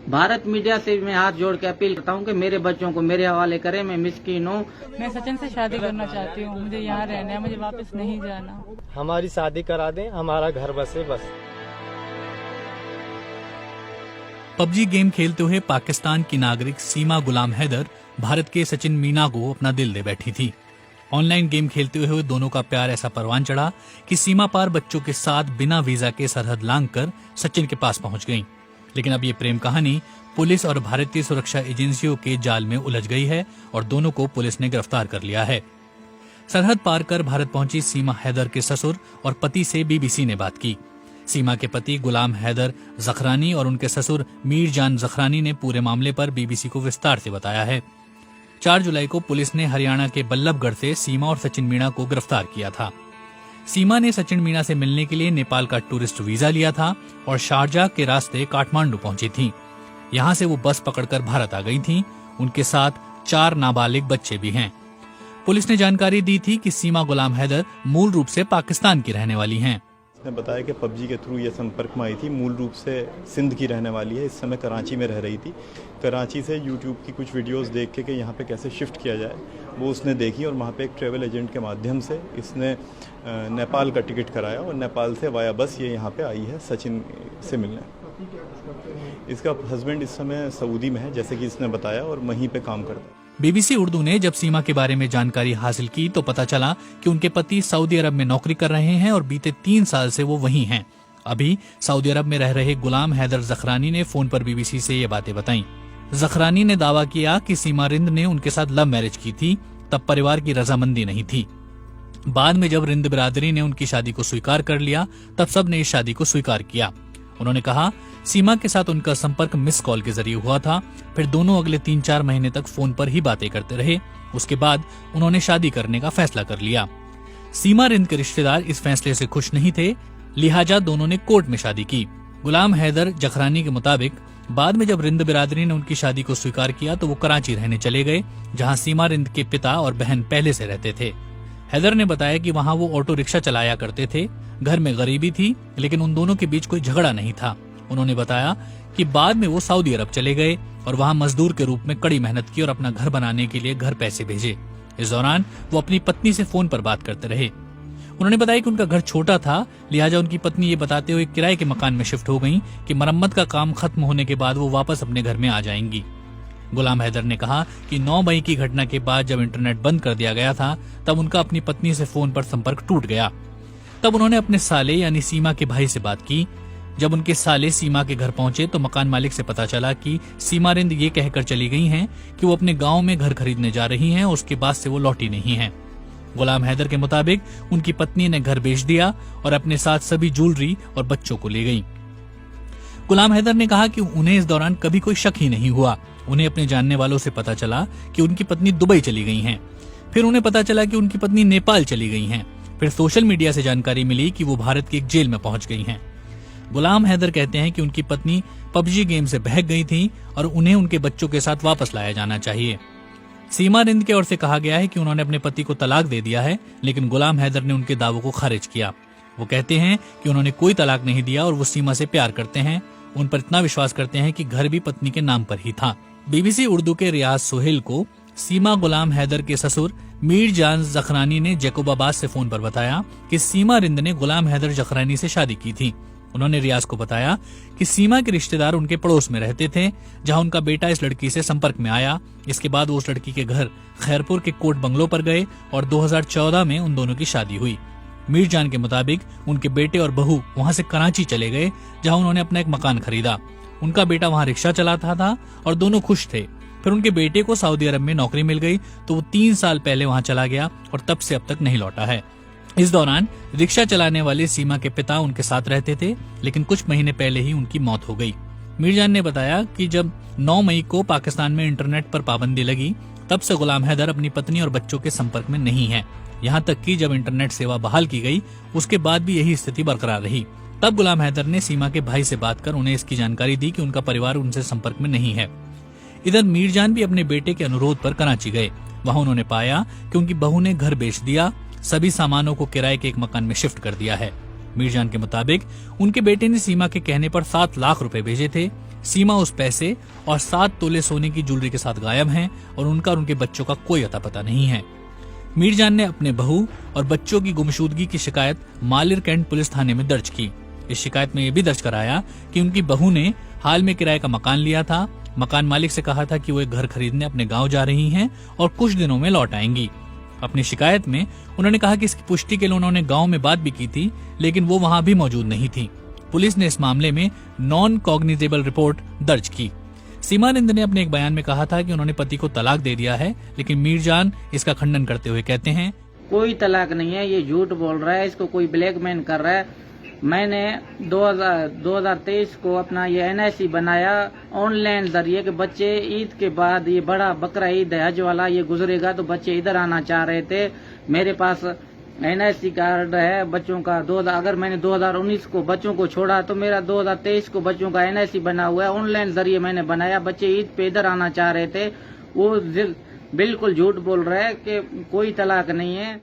Bharat media से मैं हाथ जोड़ के अपील करता हूँ कि मेरे बच्चों को मेरे हवाले करें। मैं मिस्कीन हूँ। मैं सचिन से शादी करना चाहती हूँ। मुझे यहाँ रहना है, मुझे वापस नहीं जाना। हमारी शादी करा दें, हमारा घर बसे बस। पबजी गेम खेलते हुए पाकिस्तान की नागरिक सीमा गुलाम हैदर भारत के सचिन मीना को अपना दिल दे बैठी थी। ऑनलाइन गेम खेलते हुए दोनों का प्यार ऐसा परवान चढ़ा कि सीमा पार बच्चों के साथ बिना वीजा के सरहद लांघकर सचिन के पास पहुंच गईं। लेकिन अब ये प्रेम कहानी पुलिस और भारतीय सुरक्षा एजेंसियों के जाल में उलझ गई है और दोनों को पुलिस ने गिरफ्तार कर लिया है। सरहद पार कर भारत पहुंची सीमा हैदर के ससुर और पति से बीबीसी ने बात की। सीमा के पति गुलाम हैदर जखरानी और उनके ससुर मीर जान जखरानी ने पूरे मामले पर बीबीसी को विस्तार से बताया है। 4 जुलाई को पुलिस ने हरियाणा के बल्लभगढ़ से सीमा और सचिन मीणा को गिरफ्तार किया था। सीमा ने सचिन मीणा से मिलने के लिए नेपाल का टूरिस्ट वीजा लिया था और शारजाह के रास्ते काठमांडू पहुंची थी। यहां से वो बस पकड़कर भारत आ गई थी। उनके साथ 4 नाबालिग बच्चे भी हैं। पुलिस ने जानकारी दी थी कि सीमा गुलाम हैदर मूल रूप से पाकिस्तान की रहने वाली हैं। ने बताया कि पबजी के थ्रू ये संपर्क में आई थी। मूल रूप से सिंध की रहने वाली है। इस समय कराची में रह रही थी। कराची से यूट्यूब की कुछ वीडियोस देख के कि यहाँ पे कैसे शिफ्ट किया जाए वो उसने देखी और वहाँ पे एक ट्रैवल एजेंट के माध्यम से इसने नेपाल का टिकट कराया और नेपाल से वाया बस ये यहाँ पे आई है सचिन से मिलने। इसका हस्बैंड इस समय सऊदी में है, जैसे कि इसने बताया, और वहीं पे काम करता है। बीबीसी उर्दू ने जब सीमा के बारे में जानकारी हासिल की तो पता चला कि उनके पति सऊदी अरब में नौकरी कर रहे हैं और बीते 3 साल से वो वहीं हैं। अभी सऊदी अरब में रह रहे गुलाम हैदर जखरानी ने फोन पर बीबीसी से ये बातें बताईं। जखरानी ने दावा किया कि सीमा रिंद ने उनके साथ लव मैरिज की थी, तब परिवार की रजामंदी नहीं थी। बाद में जब रिंद बिरादरी ने उनकी शादी को स्वीकार कर लिया तब सब ने इस शादी को स्वीकार किया। उन्होंने कहा सीमा के साथ उनका संपर्क मिस कॉल के जरिए हुआ था। फिर दोनों अगले 3-4 महीने तक फोन पर ही बातें करते रहे। उसके बाद उन्होंने शादी करने का फैसला कर लिया। सीमा रिंद के रिश्तेदार इस फैसले से खुश नहीं थे, लिहाजा दोनों ने कोर्ट में शादी की। गुलाम हैदर जखरानी के मुताबिक बाद में जब रिंद बिरादरी ने उनकी शादी को स्वीकार किया तो वो कराची रहने चले गए, जहाँ सीमा रिंद के पिता और बहन पहले से रहते थे। हैदर ने बताया कि वहाँ वो ऑटो रिक्शा चलाया करते थे। घर में गरीबी थी, लेकिन उन दोनों के बीच कोई झगड़ा नहीं था। उन्होंने बताया कि बाद में वो सऊदी अरब चले गए और वहाँ मजदूर के रूप में कड़ी मेहनत की और अपना घर बनाने के लिए घर पैसे भेजे। इस दौरान वो अपनी पत्नी से फोन पर बात करते रहे। उन्होंने बताया कि उनका घर छोटा था, लिहाजा उनकी पत्नी ये बताते हुए किराए के मकान में शिफ्ट हो गईं कि मरम्मत का काम खत्म होने के बाद वो वापस अपने घर में आ जाएंगी। गुलाम हैदर ने कहा कि 9 मई की घटना के बाद जब इंटरनेट बंद कर दिया गया था तब उनका अपनी पत्नी से फोन पर संपर्क टूट गया। तब उन्होंने अपने साले यानी सीमा के भाई से बात की। जब उनके साले सीमा के घर पहुंचे तो मकान मालिक से पता चला कि सीमा रिंद ये कहकर चली गई हैं कि वो अपने गांव में घर खरीदने जा रही हैं और उसके बाद से वो लौटी नहीं हैं। गुलाम हैदर के मुताबिक उनकी पत्नी ने घर बेच दिया और अपने साथ सभी ज्वेलरी और बच्चों को ले गई। गुलाम हैदर ने कहा कि उन्हें इस दौरान कभी कोई शक ही नहीं हुआ। उन्हें अपने जानने वालों से पता चला कि उनकी पत्नी दुबई चली गई हैं। फिर उन्हें पता चला कि उनकी पत्नी नेपाल चली गई हैं। फिर सोशल मीडिया से जानकारी मिली कि वो भारत की एक जेल में पहुंच गई हैं। गुलाम हैदर कहते हैं कि उनकी पत्नी पबजी गेम से बहक गई थी और उन्हें उनके बच्चों के साथ वापस लाया जाना चाहिए। सीमा रिंद की ओर से कहा गया है कि उन्होंने अपने पति को तलाक दे दिया है, लेकिन गुलाम हैदर ने उनके दावों को खारिज किया। वो कहते हैं कि उन्होंने कोई तलाक नहीं दिया और वो सीमा से प्यार करते हैं। उन पर इतना विश्वास करते हैं कि घर भी पत्नी के नाम पर ही था। बीबीसी उर्दू के रियाज सोहेल को सीमा गुलाम हैदर के ससुर मीर जान जखरानी ने जैकोबाबाद से फोन पर बताया कि सीमा रिंद ने गुलाम हैदर जखरानी से शादी की थी। उन्होंने रियाज को बताया कि सीमा के रिश्तेदार उनके पड़ोस में रहते थे, जहां उनका बेटा इस लड़की से संपर्क में आया। इसके बाद वो उस लड़की के घर खैरपुर के कोट बंगलो पर गए और 2014 में उन दोनों की शादी हुई। मीर जान के मुताबिक उनके बेटे और बहू वहां से कराची चले गए, जहां उन्होंने अपना एक मकान खरीदा। उनका बेटा वहां रिक्शा चलाता था और दोनों खुश थे। फिर उनके बेटे को सऊदी अरब में नौकरी मिल गई तो वो 3 साल पहले वहां चला गया और तब से अब तक नहीं लौटा है। इस दौरान रिक्शा चलाने वाले सीमा के पिता उनके साथ रहते थे, लेकिन कुछ महीने पहले ही उनकी मौत हो गई। मीरजान ने बताया कि जब 9 मई को पाकिस्तान में इंटरनेट पर पाबंदी लगी तब से गुलाम हैदर अपनी पत्नी और बच्चों के संपर्क में नहीं है। यहाँ तक कि जब इंटरनेट सेवा बहाल की गई उसके बाद भी यही स्थिति बरकरार रही। तब गुलाम हैदर ने सीमा के भाई से बात कर उन्हें इसकी जानकारी दी कि उनका परिवार उनसे संपर्क में नहीं है। इधर मीरजान भी अपने बेटे के अनुरोध पर कराची गए। वहां उन्होंने पाया कि उनकी बहू ने घर बेच दिया, सभी सामानों को किराए के एक मकान में शिफ्ट कर दिया है। मीरजान के मुताबिक उनके बेटे ने सीमा के कहने पर 7 लाख रुपए भेजे थे। सीमा उस पैसे और 7 तोले सोने की ज्वेलरी के साथ गायब हैं और उनका और उनके बच्चों का कोई अता पता नहीं है। मीरजान ने अपने बहू और बच्चों की गुमशुदगी की शिकायत मालिर कैंट पुलिस थाने में दर्ज की। इस शिकायत में यह भी दर्ज कराया कि उनकी बहू ने हाल में किराए का मकान लिया था। मकान मालिक से कहा था कि वो एक घर खरीदने अपने गांव जा रही हैं और कुछ दिनों में लौट आएंगी। अपनी शिकायत में उन्होंने कहा कि इसकी पुष्टि के लिए उन्होंने गांव में बात भी की थी, लेकिन वो वहां भी मौजूद नहीं थी। पुलिस ने इस मामले में नॉन कॉग्निजेबल रिपोर्ट दर्ज की। सीमानंद ने अपने एक बयान में कहा था कि उन्होंने पति को तलाक दे दिया है, लेकिन मीरजान इसका खंडन करते हुए कहते हैं, कोई तलाक नहीं है, ये झूठ बोल रहा है, इसको कोई ब्लैकमेल कर रहा है। मैंने 2023 को अपना ये NIC बनाया ऑनलाइन जरिए कि बच्चे ईद के बाद, ये बड़ा बकरा ईद है हज वाला, ये गुजरेगा तो बच्चे इधर आना चाह रहे थे। मेरे पास NIC कार्ड है बच्चों का। अगर मैंने 2019 को बच्चों को छोड़ा तो मेरा 2023 को बच्चों का NIC बना हुआ है। ऑनलाइन जरिए मैंने बनाया, बच्चे ईद पे इधर आना चाह रहे थे। वो बिल्कुल झूठ बोल रहा है कि कोई तलाक नहीं है।